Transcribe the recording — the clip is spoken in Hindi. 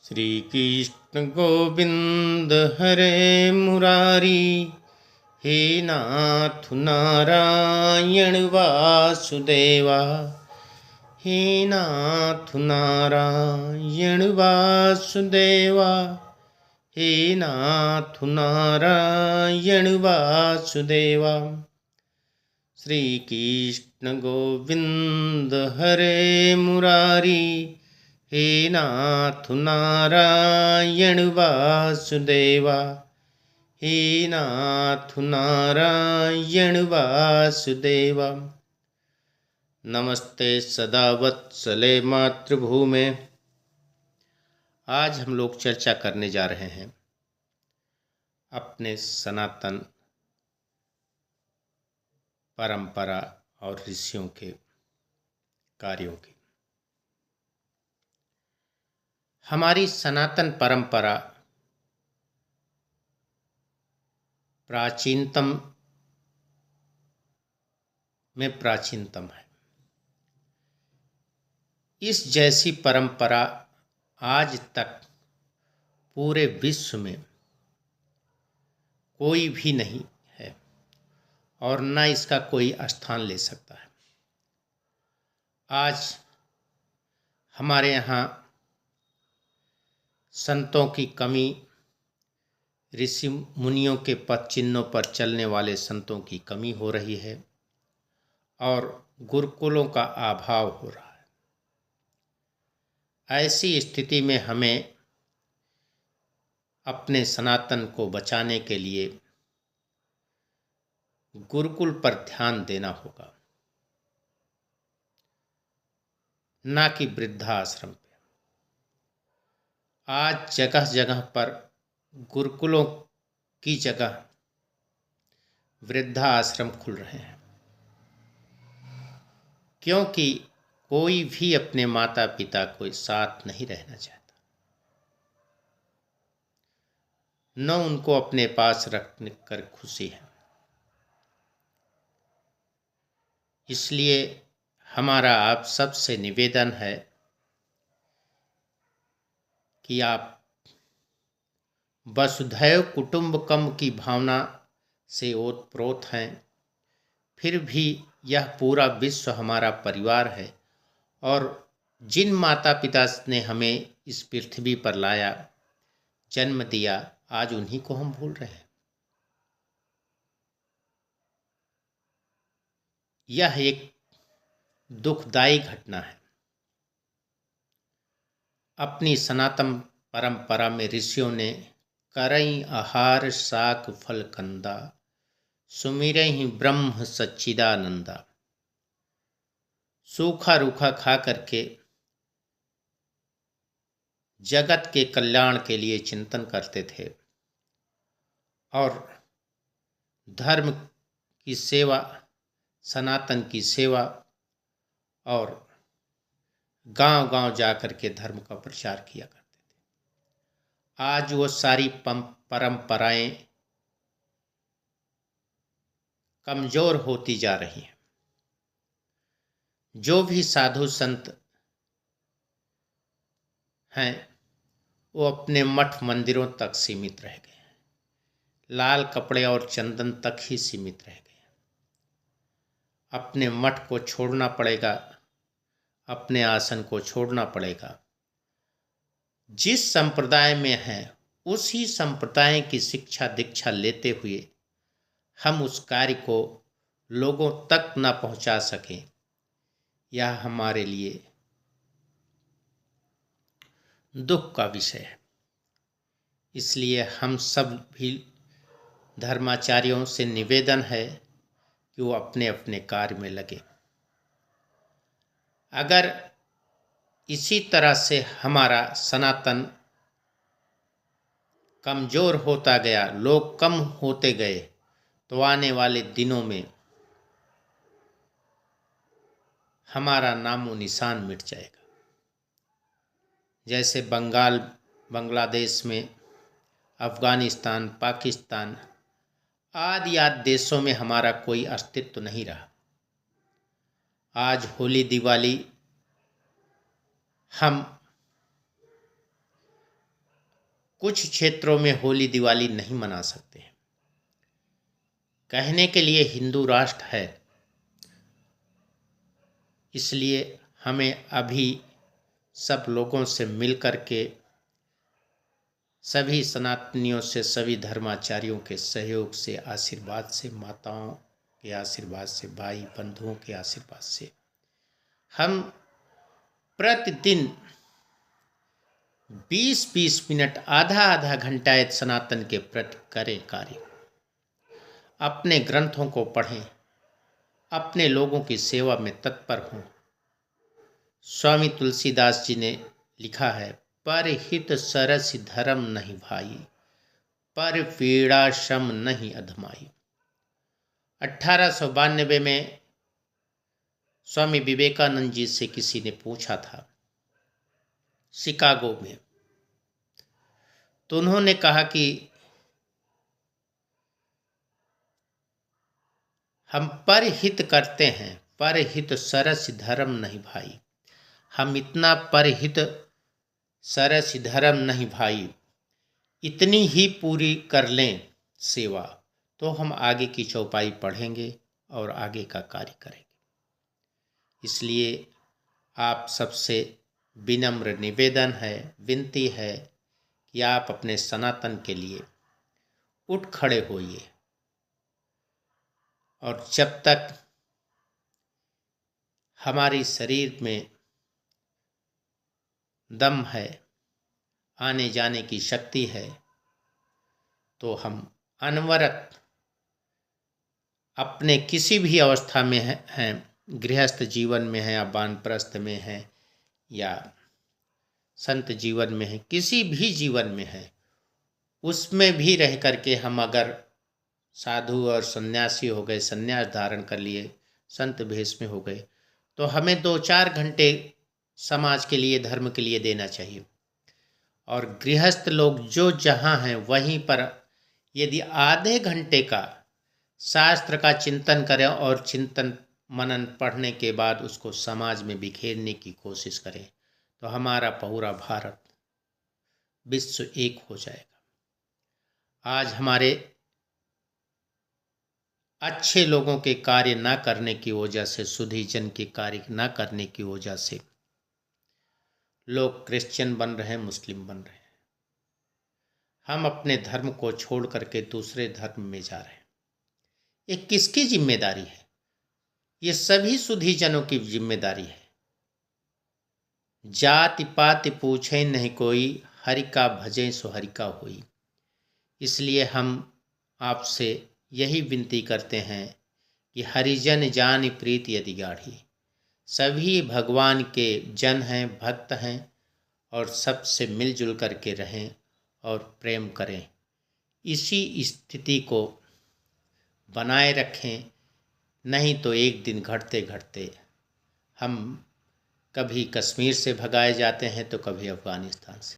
श्री कृष्ण गोविंद हरे मुरारी, हे नाथ नारायण वासुदेवा, हे नाथ नारायण वासुदेवा, हे नाथ नारायण वासुदेवा। श्री कृष्ण गोविंद हरे मुरारी, हे नाथ नारायण वासुदेवा, हे नाथ नारायण वासुदेवा। नमस्ते सदा वत्सले मातृभूमे। आज हम लोग चर्चा करने जा रहे हैं अपने सनातन परंपरा और ऋषियों के कार्यों की। हमारी सनातन परंपरा प्राचीनतम में प्राचीनतम है। इस जैसी परंपरा आज तक पूरे विश्व में कोई भी नहीं है और न इसका कोई स्थान ले सकता है। आज हमारे यहाँ संतों की कमी, ऋषि मुनियों के पद चिन्हों पर चलने वाले संतों की कमी हो रही है और गुरुकुलों का अभाव हो रहा है। ऐसी स्थिति में हमें अपने सनातन को बचाने के लिए गुरुकुल पर ध्यान देना होगा, ना कि वृद्धाश्रम पे। आज जगह जगह पर गुरुकुलों की जगह वृद्धाश्रम खुल रहे हैं, क्योंकि कोई भी अपने माता पिता को साथ नहीं रहना चाहता, न उनको अपने पास रखने कर खुशी है। इसलिए हमारा आप सबसे निवेदन है कि आप वसुधैव कुटुंबकम की भावना से ओतप्रोत हैं, फिर भी यह पूरा विश्व हमारा परिवार है और जिन माता पिता ने हमें इस पृथ्वी पर लाया, जन्म दिया, आज उन्हीं को हम भूल रहे हैं। यह एक दुखदायी घटना है। अपनी सनातन परंपरा में ऋषियों ने करई आहार शाक फल कंदा, सुमिरहि ब्रह्म सच्चिदानंदा, सूखा रूखा खा करके जगत के कल्याण के लिए चिंतन करते थे और धर्म की सेवा, सनातन की सेवा और गांव-गांव जाकर के धर्म का प्रचार किया करते थे। आज वो सारी परंपराएं कमजोर होती जा रही हैं। जो भी साधु संत हैं वो अपने मठ मंदिरों तक सीमित रह गए हैं, लाल कपड़े और चंदन तक ही सीमित रह गए हैं। अपने मठ को छोड़ना पड़ेगा, अपने आसन को छोड़ना पड़ेगा। जिस संप्रदाय में है उसी संप्रदाय की शिक्षा दीक्षा लेते हुए हम उस कार्य को लोगों तक न पहुंचा सकें, यह हमारे लिए दुख का विषय है। इसलिए हम सब भी धर्माचार्यों से निवेदन है कि वो अपने अपने कार्य में लगे। अगर इसी तरह से हमारा सनातन कमजोर होता गया, लोग कम होते गए, तो आने वाले दिनों में हमारा नामो निशान मिट जाएगा। जैसे बंगाल, बांग्लादेश में, अफगानिस्तान, पाकिस्तान आदि देशों में हमारा कोई अस्तित्व नहीं रहा। आज होली दिवाली हम कुछ क्षेत्रों में होली दिवाली नहीं मना सकते। कहने के लिए हिंदू राष्ट्र है, इसलिए हमें अभी सब लोगों से मिलकर के, सभी सनातनियों से, सभी धर्माचार्यों के सहयोग से, आशीर्वाद से, माताओं के आशीर्वाद से, भाई बंधुओं के आशीर्वाद से हम प्रतिदिन 20-20 मिनट, आधा घंटा सनातन के प्रति करें कार्य। अपने ग्रंथों को पढ़ें, अपने लोगों की सेवा में तत्पर हों। स्वामी तुलसीदास जी ने लिखा है, परहित सरस धर्म नहीं भाई, पर पीड़ा श्रम नहीं अधमाई। 1892 में स्वामी विवेकानंद जी से किसी ने पूछा था शिकागो में, तो उन्होंने कहा कि हम परहित करते हैं, परहित सरस धर्म नहीं भाई। हम इतना परहित सरस धर्म नहीं भाई, इतनी ही पूरी कर लें सेवा, तो हम आगे की चौपाई पढ़ेंगे और आगे का कार्य करेंगे। इसलिए आप सबसे विनम्र निवेदन है, विनती है कि आप अपने सनातन के लिए उठ खड़े होइए, और जब तक हमारी शरीर में दम है, आने जाने की शक्ति है, तो हम अनवरत अपने किसी भी अवस्था में हैं, गृहस्थ जीवन में हैं या वानप्रस्थ में हैं या संत जीवन में हैं, किसी भी जीवन में हैं, उसमें भी रह करके हम अगर साधु और सन्यासी हो गए, सन्यास धारण कर लिए, संत भेष में हो गए, तो हमें 2-4 घंटे समाज के लिए, धर्म के लिए देना चाहिए। और गृहस्थ लोग जो जहाँ हैं वहीं पर यदि आधे घंटे का शास्त्र का चिंतन करें और चिंतन मनन पढ़ने के बाद उसको समाज में बिखेरने की कोशिश करें, तो हमारा पूरा भारत, विश्व एक हो जाएगा। आज हमारे अच्छे लोगों के कार्य ना करने की वजह से, सुधीजन के कार्य ना करने की वजह से लोग क्रिश्चियन बन रहे हैं, मुस्लिम बन रहे हैं। हम अपने धर्म को छोड़ करके दूसरे धर्म में जा रहे हैं। ये किसकी जिम्मेदारी है? ये सभी सुधीजनों की जिम्मेदारी है। जाति पाति पूछे नहीं कोई, हरि का भजे सो हरि का होई। इसलिए हम आपसे यही विनती करते हैं कि हरिजन जान प्रीति यदि गाढ़ी। सभी भगवान के जन हैं, भक्त हैं, और सबसे मिलजुल करके रहें और प्रेम करें। इसी स्थिति को बनाए रखें, नहीं तो एक दिन घटते घटते हम कभी कश्मीर से भगाए जाते हैं तो कभी अफ़गानिस्तान से।